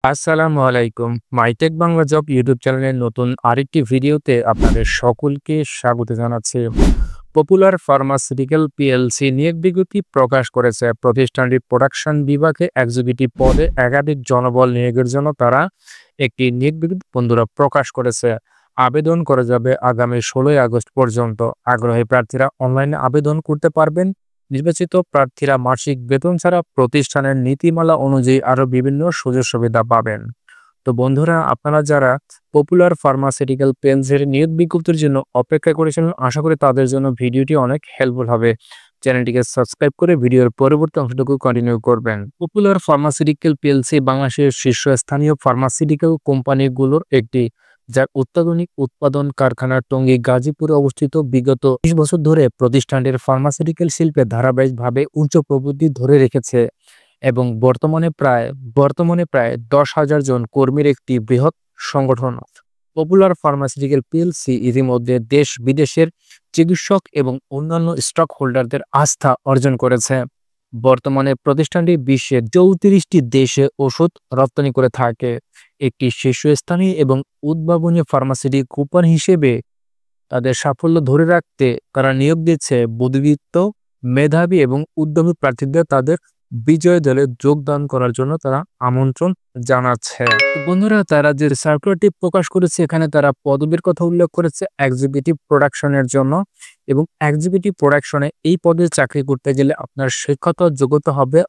আসসালামু আলাইকুম। MyTech Bangla job YouTube চ্যানেলের নতুন আরেকটি ভিডিওতে আপনাদের সকলকে স্বাগত জানাচ্ছি। পপুলার ফার্মাসিউটিক্যাল পিএলসি নিয়োগ বিজ্ঞপ্তি প্রকাশ করেছে। প্রতিষ্ঠানটির প্রোডাকশন বিভাগে এক্সিকিউটিভ পদে একাধিক জনবল নিয়োগের জন্য তারা একটি নিয়োগ বিজ্ঞপ্তি বন্ধুরা প্রকাশ করেছে। আবেদন করা যাবে আগামী 16 আগস্ট পর্যন্ত। আগ্রহী প্রার্থীরা অনলাইনে আবেদন করতে পারবেন। নির্বাচিত প্রার্থীরা মাসিক বেতন ছাড়া প্রতিষ্ঠানের নীতিমালা অনুযায়ী আরও বিভিন্ন সুযোগ সুবিধা পাবেন। তো বন্ধুরা, আপনারা যারা পপুলার ফার্মাসিউটিক্যাল পেন্সের নিয়োগ বিজ্ঞপ্তির জন্য অপেক্ষা করেছিলেন, আশা করি তাদের জন্য ভিডিওটি অনেক হেল্পফুল হবে। চ্যানেলটিকে সাবস্ক্রাইব করে ভিডিওর পরবর্তী অংশটুকু কন্টিনিউ করবেন। পপুলার ফার্মাসিউটিক্যাল পিএলসি বাংলাদেশের শীর্ষস্থানীয় ফার্মাসিউটিক্যাল কোম্পানিগুলোর একটি, যার অত্যাধুনিক উৎপাদন কারখানা টঙ্গী গাজীপুরে অবস্থিত। বিগত 20 বছর ধরে প্রতিষ্ঠানটির ফার্মাসিউটিক্যাল শিল্পে ধারাবাহিকভাবে উচ্চ প্রবৃদ্ধি ধরে রেখেছে এবং বর্তমানে প্রায় 10,000 জন কর্মীর একটি বৃহৎ সংগঠন। পপুলার ফার্মাসিউটিক্যাল পিএলসি ইতিমধ্যে দেশ বিদেশের চিকিৎসক এবং অন্যান্য স্টক হোল্ডারদের আস্থা অর্জন করেছে। বর্তমানে প্রতিষ্ঠানটি বিশ্বের 34টি দেশে ওষুধ রপ্তানি করে থাকে। একটি শীর্ষস্থানীয় এবং উদ্ভাবনী ফার্মাসিউটিক্যাল কোম্পানি হিসেবে তাদের সাফল্য ধরে রাখতে তারা নিয়োগ দিচ্ছে বুদ্ধিদীপ্ত, মেধাবী এবং উদ্যমী প্রার্থীদের তাদের বিজয় দলে যোগদান করার জন্য তারা আমন্ত্রণ জানাচ্ছে। তো বন্ধুরা, তারা যে সার্কুলারটি প্রকাশ করেছে এখানে তারা পদবীর কথা উল্লেখ করেছে এক্সিকিউটিভ প্রোডাকশনের জন্য, এবং এক্সিকিউটিভ প্রোডাকশনে এই পদে চাকরি করতে গেলে আপনার শিক্ষাগত যোগ্যতা হবে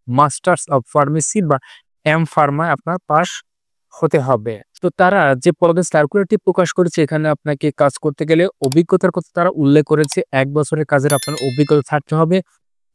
মাস্টার্স অফ ফার্মেসি বা এম ফার্মায় আপনার পাস হতে হবে। তো তারা যে পদে সার্কুলারটি প্রকাশ করেছে এখানে আপনাকে কাজ করতে গেলে অভিজ্ঞতার কথা তারা উল্লেখ করেছে। 1 বছরের কাজের আপনার অভিজ্ঞতা থাকতে হবে।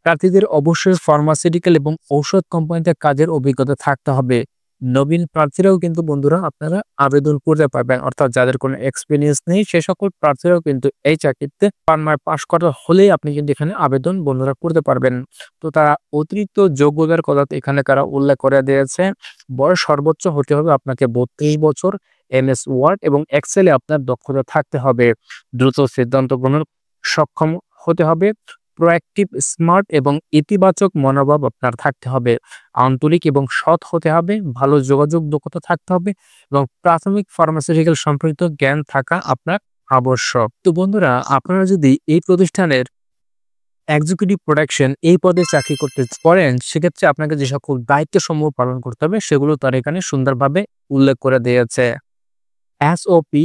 প্রার্থীদের অবশ্যই ফার্মাসিউটিক্যাল এবং ঔষধ কোম্পানিতে কাজের অভিজ্ঞতা থাকতে হবে। নবীন প্রার্থীরাও কিন্তু বন্ধুরা আপনারা আবেদন করতে পারবেন, অর্থাৎ যাদের কোনো এক্সপিরিয়েন্স নেই সে সকল প্রার্থীরাও কিন্তু এই চাকরিতে ফার্মায় পাশ করা হলেই আপনি কিন্তু এখানে আবেদন বন্ধুরা করতে পারবেন। তো তারা অতিরিক্ত যোগ্যতার কথা এখানে তারা উল্লেখ করে দিয়েছে। বয়স সর্বোচ্চ হতে হবে আপনাকে 32 বছর। এমএস ওয়ার্ড এবং এক্সেলে আপনার দক্ষতা থাকতে হবে। দ্রুত সিদ্ধান্ত গ্রহণ সক্ষম হতে হবে। প্রোঅ্যাক্টিভ, স্মার্ট এবং ইতিবাচক মনোভাব আপনার থাকতে হবে। আন্তরিক এবং সৎ হতে হবে। ভালো যোগাযোগ দক্ষতা থাকতে হবে এবং প্রাথমিক ফার্মাসিউটিক্যাল সম্পর্কিত জ্ঞান থাকা আপনার আবশ্যক। তো বন্ধুরা, আপনারা যদি এই প্রতিষ্ঠানের এক্সিকিউটিভ প্রোডাকশন এই পদে চাকরি করতে পারেন সেক্ষেত্রে আপনাকে যে সকল দায়িত্বসমূহ পালন করতে হবে সেগুলো তার এখানে সুন্দরভাবে উল্লেখ করে দিয়েছে। এসওপি,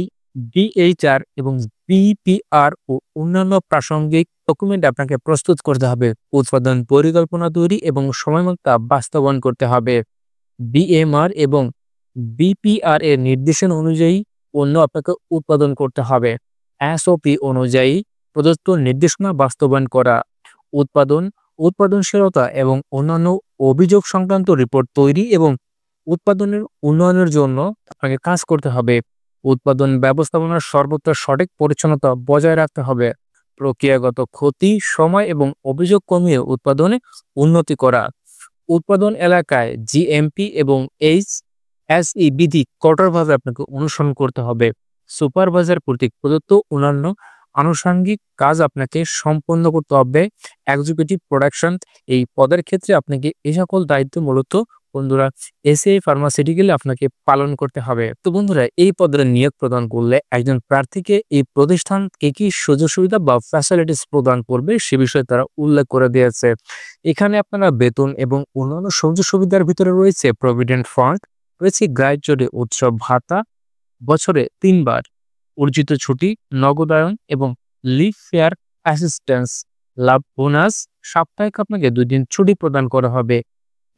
ডিএইচআর এবং বিপিআর ও অন্যান্য প্রাসঙ্গিক ডকুমেন্ট আপনাকে প্রস্তুত করতে হবে। উৎপাদন পরিকল্পনা তৈরি এবং সময়মতো তা বাস্তবায়ন করতে হবে। বিএমআর এবং বিপিআর এর নির্দেশনা অনুযায়ী পণ্য আপনাকে উৎপাদন করতে হবে। এসওপি অনুযায়ী প্রদত্ত নির্দেশনা বাস্তবায়ন করা। উৎপাদনশীলতা এবং অন্যান্য অভিযোগ সংক্রান্ত রিপোর্ট তৈরি এবং উৎপাদনের উন্নয়নের জন্য আপনাকে কাজ করতে হবে। উৎপাদন ব্যবস্থাপনার সর্বত্র সঠিক পরিচ্ছন্নতা বজায় রাখতে হবে। প্রক্রিয়াগত ক্ষতি, সময় এবং অভিযোগ কমিয়ে উৎপাদনে উন্নতি করা। উৎপাদন এলাকায় জিএমপি এবং এইচএসই বিধি কঠোরভাবে আপনাকে অনুসরণ করতে হবে। সুপারভাইজার কর্তৃক প্রদত্ত অন্যান্য আনুষঙ্গিক কাজ আপনাকে সম্পন্ন করতে হবে। এক্সিকিউটিভ প্রোডাকশন এই পদের ক্ষেত্রে আপনাকে এই সকল দায়িত্ব মূলত বন্ধুরা এসিআই ফার্মাসিউটিক্যালে আপনাকে পালন করতে হবে। তো বন্ধুরা, এই পদের নিয়োগ প্রদান করলে একজন প্রার্থীকে এই প্রতিষ্ঠান কি সুযোগ সুবিধা বা ফ্যাসিলিটিস প্রদান করবে সে বিষয়ে তারা উল্লেখ করে দিয়েছে। এখানে আপনারা বেতন এবং অন্যান্য সুযোগ সুবিধার ভিতরে রয়েছে প্রভিডেন্ট ফান্ড, রয়েছে গ্রাহ্য উৎসব ভাতা, বছরে 3 বার অর্জিত ছুটি, নগদায়ন এবং লিভ ফেয়ার অ্যাসিস্ট্যান্স, লাভ বোনাস, সাপ্তাহিক আপনাকে 2 দিন ছুটি প্রদান করা হবে।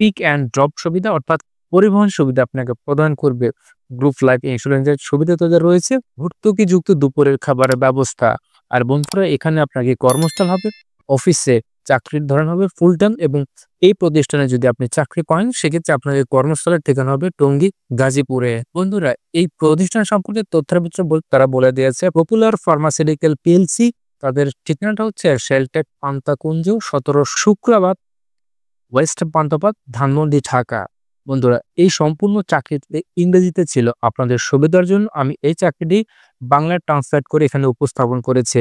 পিক অ্যান্ড ড্রপ সুবিধা অর্থাৎ পরিবহন সুবিধা আপনাকে প্রদান করবে। গ্রুপ লাইফ ইন্স্যুরেন্সের সুবিধা তাদের রয়েছে। ভর্তুকিযুক্ত দুপুরের খাবারের ব্যবস্থা। আর বন্ধুরা, এখানে আপনাকে কর্মস্থল হবে অফিসে, চাকরির ধরন হবে ফুল টাইম এবং এই প্রতিষ্ঠানে যদি আপনি চাকরি করেন সেক্ষেত্রে আপনাকে কর্মস্থলের ঠিকানা হবে টঙ্গী গাজীপুরে। বন্ধুরা, এই প্রতিষ্ঠান সম্পর্কে তথ্যের ভিতরে তারা বলে দিয়েছে পপুলার ফার্মাসিউটিক্যাল পিএলসি, তাদের ঠিকানাটা হচ্ছে শেলটেক পান্তাকুঞ্জ 17 শুক্রবার, ওয়েস্ট পান্থপথ, ধানমন্ডি, ঢাকা। বন্ধুরা, এই সম্পূর্ণ চাকরিতে ইংরেজিতে ছিল। আপনাদের সুবিধার জন্য আমি এই চাকরিটি বাংলায় ট্রান্সলেট করে এখানে উপস্থাপন করেছি।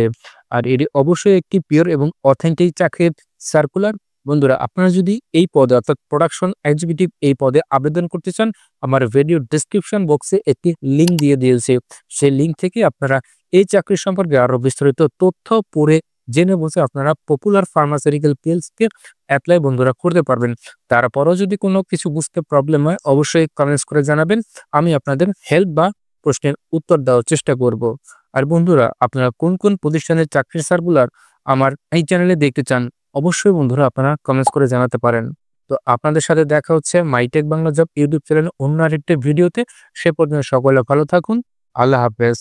আর এটি অবশ্যই একটি পিওর এবং অথেন্টিক চাকরির সার্কুলার। বন্ধুরা, আপনারা যদি এই পদে অর্থাৎ প্রোডাকশন এক্সিকিউটিভ এই পদে আবেদন করতে চান, আমার ভিডিও ডেসক্রিপশন বক্সে একটি লিঙ্ক দিয়ে দিয়েছি। সেই লিঙ্ক থেকে আপনারা এই চাকরি সম্পর্কে আরো বিস্তারিত তথ্য পড়ে জেনে বুঝে আপনারা পপুলার ফার্মাসিউটিক্যাল পিলসকে এপ্লাই বন্ধুরা করতে পারবেন। তারপরও যদি কোনো কিছু বুঝতে প্রবলেম হয় অবশ্যই কমেন্টস করে জানাবেন। আমি আপনাদের হেল্প বা প্রশ্নের উত্তর দেওয়ার চেষ্টা করব। আর বন্ধুরা, আপনারা কোন কোন প্রতিষ্ঠানের চাকরির সার্কুলার আমার এই চ্যানেলে দেখতে চান অবশ্যই বন্ধুরা আপনারা কমেন্টস করে জানাতে পারেন। তো আপনাদের সাথে দেখা হচ্ছে মাইটেক বাংলা জব ইউটিউব চ্যানেলে অন্য আরেকটি ভিডিওতে। সে পর্যন্ত সকলে ভালো থাকুন। আল্লাহ হাফেজ।